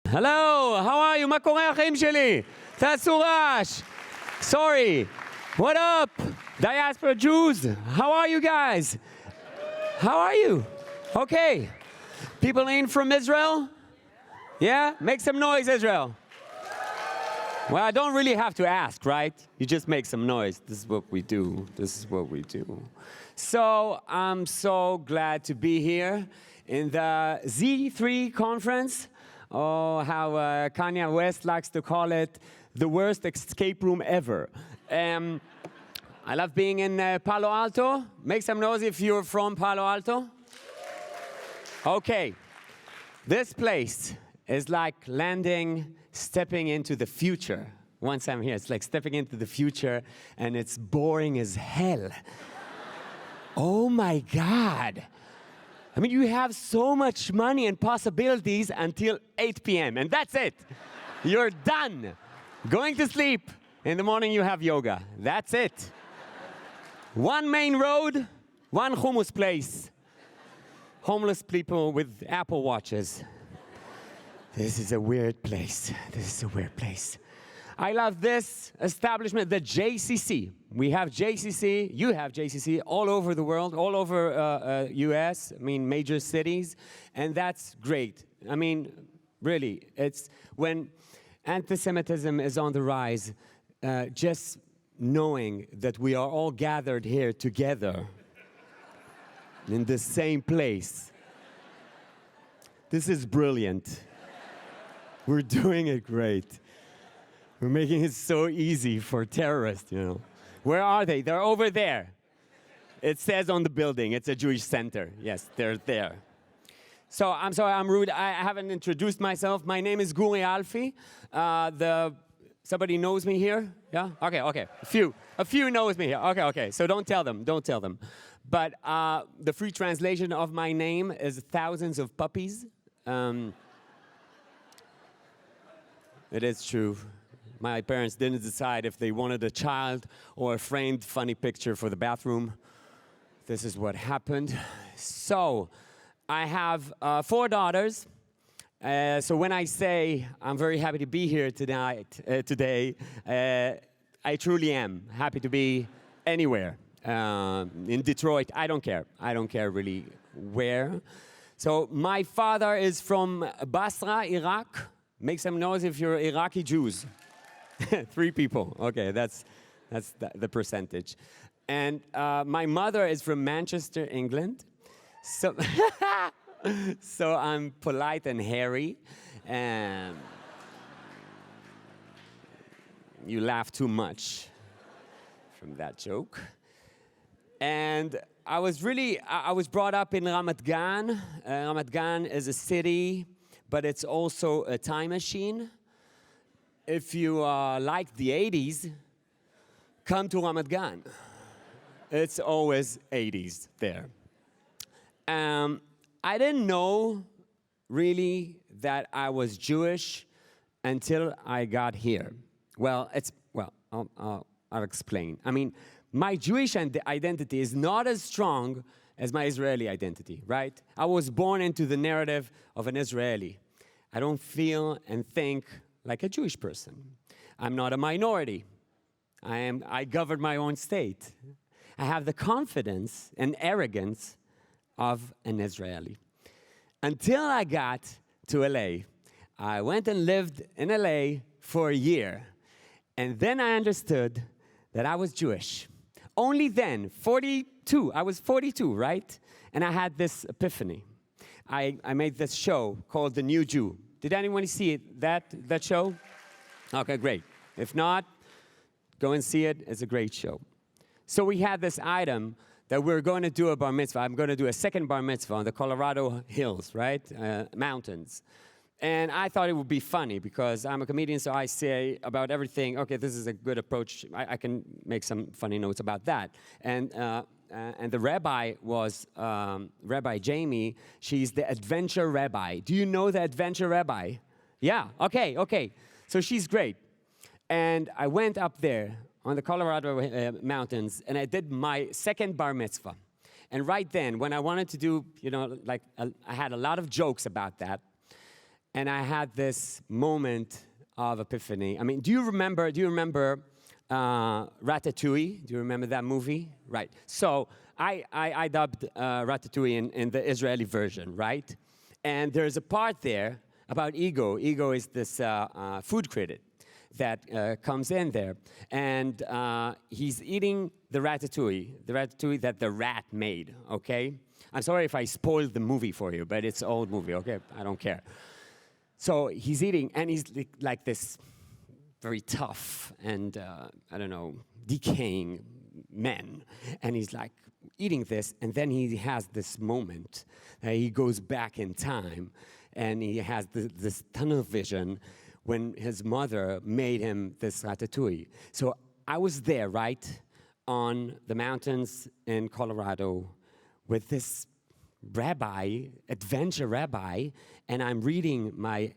Hello, how are you? מה קורה החיים שלי? תעשו רעש. Sorry. What up? Diaspora Jews. How are you guys? How are you? Okay. People in from Israel? Yeah? Make some noise, Israel. Well, I don't really have to ask, right? You just make some noise. This is what we do. This is what we do. So I'm so glad to be here in the Z3 conference. Oh, how Kanye West likes to call it, the worst escape room ever. I love being in Palo Alto. Make some noise if you're from Palo Alto. Okay. This place is like stepping into the future. Once I'm here, it's like stepping into the future, and it's boring as hell. Oh my God. I mean, you have so much money and possibilities until 8 p.m., and that's it. You're done. Going to sleep. In the morning, you have yoga. That's it. One main road, one hummus place. Homeless people with Apple Watches. This is a weird place. This is a weird place. I love this establishment, the JCC. We have JCC, you have JCC all over the world, all over US, I mean, major cities, and that's great. I mean, really, it's when anti-Semitism is on the rise, just knowing that we are all gathered here together in the same place. This is brilliant. We're doing it great. We're making it so easy for terrorists, you know. Where are they? They're over there. It says on the building, it's a Jewish center. Yes, they're there. So I'm sorry, I'm rude. I haven't introduced myself. My name is Guri Alfi. Somebody knows me here? Yeah? Okay. A few knows me here. Okay. So don't tell them. But the free translation of my name is thousands of puppies. It is true. My parents didn't decide if they wanted a child or a framed funny picture for the bathroom. This is what happened. So I have 4 daughters. So when I say I'm very happy to be here today, I truly am happy to be anywhere. In Detroit, I don't care. I don't care really where. So my father is from Basra, Iraq. Make some noise if you're Iraqi Jews. 3 people. Okay, that's the percentage. And my mother is from Manchester, England. So, so I'm polite and hairy. And you laugh too much from that joke. And I was brought up in Ramat Gan. Ramat Gan is a city, but it's also a time machine. If you like the 80s, come to Ramat Gan. It's always 80s there. I didn't know really that I was Jewish until I got here. I'll explain. I mean, my Jewish identity is not as strong as my Israeli identity, right? I was born into the narrative of an Israeli. I don't feel and think like a Jewish person. I'm not a minority. I govern my own state. I have the confidence and arrogance of an Israeli. Until I got to LA. I went and lived in LA for a year. And then I understood that I was Jewish. Only then, 42, I was 42, right? And I had this epiphany. I made this show called The New Jew. Did anyone see it, that show? Okay, great. If not, go and see it. It's a great show. So we had this item that we're going to do a bar mitzvah. I'm going to do a second bar mitzvah on the Colorado hills, right? Mountains. And I thought it would be funny because I'm a comedian, so I say about everything, okay, this is a good approach. I can make some funny notes about that. And the rabbi was Rabbi Jamie. She's the adventure rabbi. Do you know the adventure rabbi? Yeah, okay. So she's great. And I went up there on the Colorado mountains, and I did my second bar mitzvah. And right then, when I wanted to do, I had a lot of jokes about that. and I had this moment of epiphany. I mean, do you remember Ratatouille? Do you remember that movie? Right. So I dubbed Ratatouille in the Israeli version, right? And there's a part there about Ego. Ego is this food critic that comes in there, and he's eating the ratatouille that the rat made, okay? I'm sorry if I spoiled the movie for you, but it's an old movie, okay? I don't care. So he's eating, and he's like this very tough and, I don't know, decaying man. And he's like eating this, and then he has this moment. He goes back in time, and he has this tunnel vision when his mother made him this ratatouille. So I was there, right, on the mountains in Colorado with this rabbi, adventure rabbi, and I'm reading my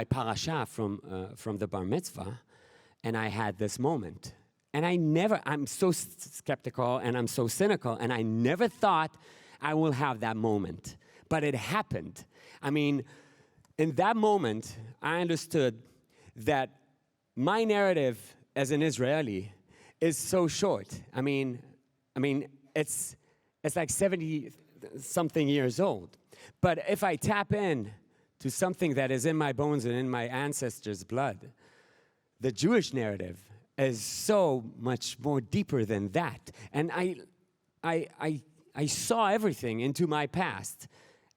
parasha from the bar mitzvah, and I had this moment. And I'm so skeptical and I'm so cynical, and I never thought I will have that moment. But it happened. I mean, in that moment, I understood that my narrative as an Israeli is so short. I mean, it's like 70-something years old. But if I tap in to something that is in my bones and in my ancestors' blood, the Jewish narrative is so much more deeper than that. And I saw everything into my past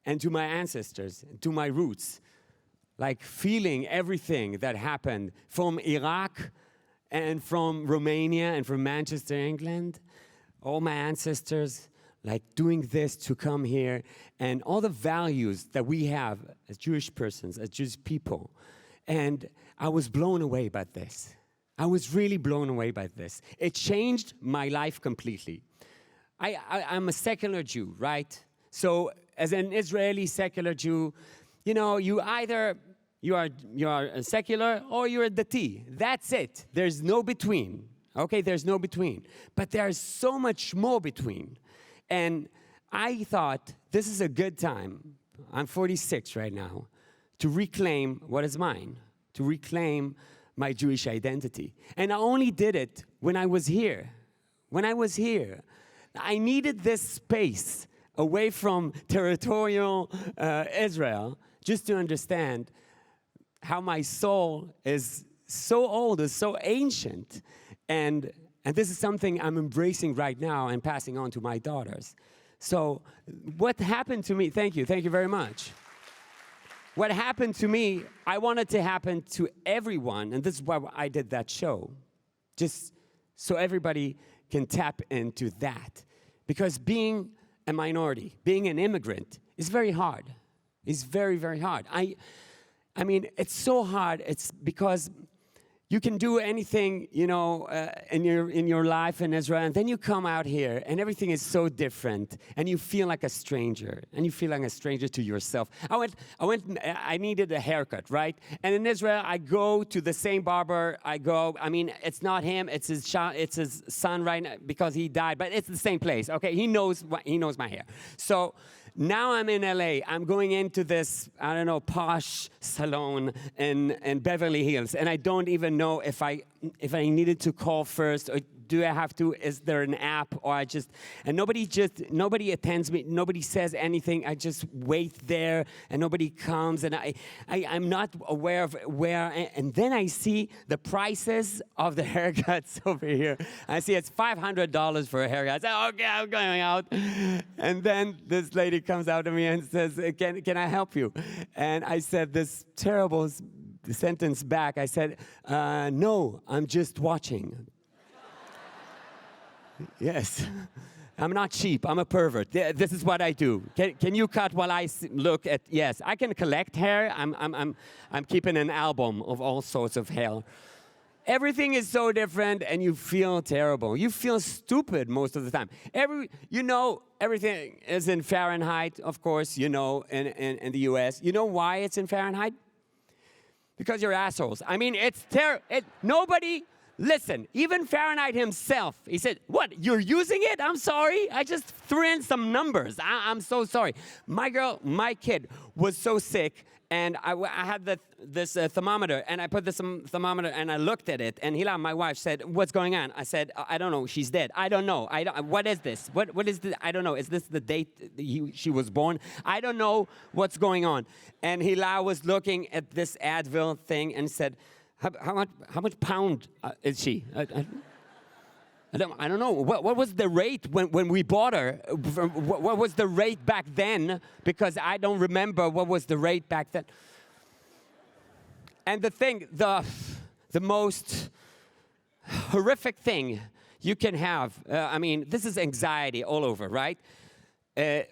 and to my ancestors, to my roots, like feeling everything that happened from Iraq and from Romania and from Manchester, England. All my ancestors, like doing this to come here, and all the values that we have as Jewish persons, as Jewish people. And I was blown away by this. I was really blown away by this. It changed my life completely. I'm a secular Jew, right? So as an Israeli secular Jew, you know, you are a secular or you're a dati. That's it. There's no between. Okay, there's no between. But there's so much more between. And I thought this is a good time, I'm 46 right now, to reclaim what is mine, to reclaim my Jewish identity. And I only did it when I was here. When I was here, I needed this space away from territorial Israel just to understand how my soul is so old, is so ancient. And this is something I'm embracing right now and passing on to my daughters. So what happened to me, thank you very much. What happened to me, I wanted to happen to everyone, and this is why I did that show, just so everybody can tap into that. Because being a minority, being an immigrant, is very hard. It's very, very hard. I mean, it's so hard. It's because you can do anything, you know, in your life in Israel, and then you come out here, and everything is so different, and you feel like a stranger, and you feel like a stranger to yourself. I needed a haircut, right? And in Israel, I go to the same barber. I mean, it's not him, it's his son right now, because he died, but it's the same place, okay? He knows my hair. So now I'm in LA. I'm going into this, I don't know, posh salon in Beverly Hills, and I don't even know if I needed to call first, or do I have to, is there an app, or and nobody attends me, nobody says anything. I just wait there, and nobody comes, and I'm not aware of where, and then I see the prices of the haircuts over here. I see it's $500 for a haircut. I say, okay, I'm going out. And then this lady comes out to me and says, can I help you? And I said this terrible sentence back. I said, no, I'm just watching. Yes, I'm not cheap. I'm a pervert. This is what I do. Can you cut while I look at? Yes, I can collect hair. I'm keeping an album of all sorts of hair. Everything is so different, and you feel terrible. You feel stupid most of the time. Everything is in Fahrenheit, of course. You know, in the U.S. You know why it's in Fahrenheit? Because you're assholes. I mean, it's terrible. Nobody. Listen, even Fahrenheit himself, he said, what, you're using it? I'm sorry. I just threw in some numbers. I'm so sorry. My kid was so sick, And I had this thermometer, and I put this thermometer, and I looked at it. And Hila, my wife, said, "What's going on?" I said, "I don't know. She's dead. I don't know. What is this? What is this? I don't know. Is this the date she was born? I don't know what's going on." And Hila was looking at this Advil thing and said, "How much pound is she?" I don't know. What was the rate when we bought her? What was the rate back then? Because I don't remember what was the rate back then. And the most horrific thing you can have, I mean, this is anxiety all over, right?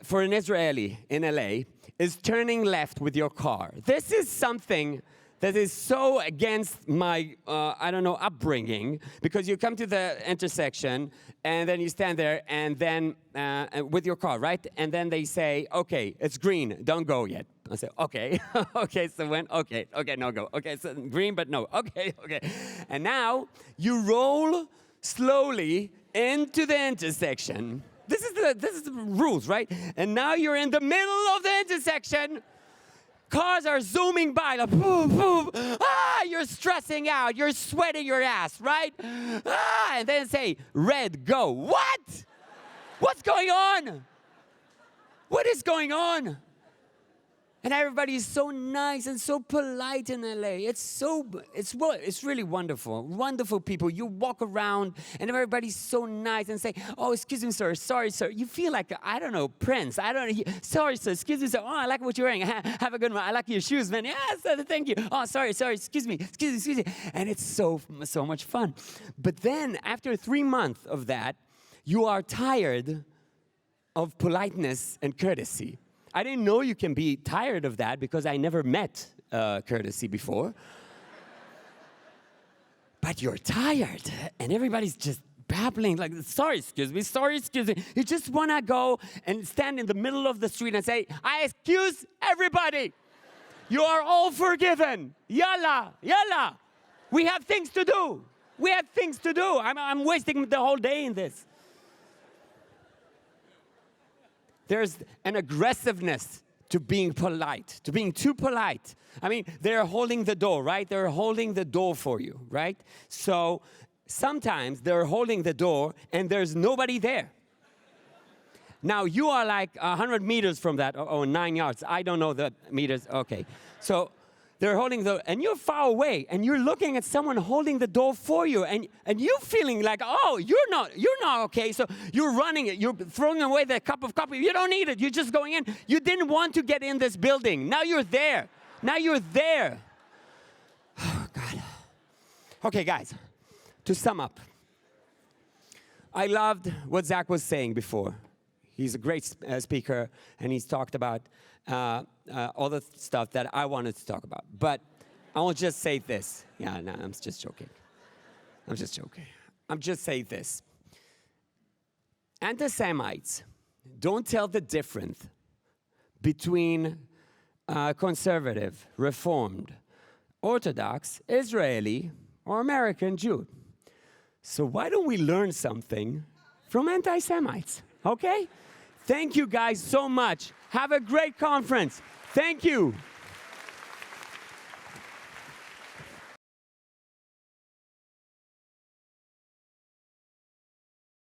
For an Israeli in LA, is turning left with your car. This is something that is so against my, upbringing, because you come to the intersection, and then you stand there, and then, with your car, right? And then they say, "Okay, it's green, don't go yet." I say, "Okay." Okay, so when, okay, no go. Okay, so green, but no, okay. And now, you roll slowly into the intersection. This is the rules, right? And now you're in the middle of the intersection. Cars are zooming by, like, boom, boom. You're stressing out. You're sweating your ass, right? And then say, "Red, go." What? What's going on? What is going on? And everybody is so nice and so polite in LA. It's really wonderful. Wonderful people. You walk around and everybody's so nice and say, "Oh, excuse me, sir. Sorry, sir." You feel like, I don't know, Prince. I don't know. "Sorry, sir. Excuse me, sir. Oh, I like what you're wearing. Have a good one. I like your shoes, man. Yes, thank you. Oh, sorry. Excuse me. And it's so much fun. But then after 3 months of that, you are tired of politeness and courtesy. I didn't know you can be tired of that because I never met courtesy before. But you're tired, and everybody's just babbling like, "Sorry, excuse me. You just want to go and stand in the middle of the street and say, "I excuse everybody. You are all forgiven. Yalla. We have things to do. I'm wasting the whole day in this." There's an aggressiveness to being polite, to being too polite. I mean, they're holding the door, right? They're holding the door for you, right? So sometimes they're holding the door and there's nobody there. Now, you are like 100 meters from that, or 9 yards. I don't know the meters. Okay. So they're holding the, and you're far away, and you're looking at someone holding the door for you, and you're feeling like, "Oh, you're not okay." So you're running it, you're throwing away the cup of coffee. You don't need it. You're just going in. You didn't want to get in this building. Now you're there. Oh, God. Okay, guys, to sum up, I loved what Zach was saying before. He's a great speaker, and he's talked about all the stuff that I wanted to talk about. But I will just say this. Yeah, no, I'm just joking. I'm just saying this. Antisemites don't tell the difference between conservative, reformed, Orthodox, Israeli, or American Jew. So why don't we learn something from anti-Semites, okay? Thank you guys so much. Have a great conference. Thank you.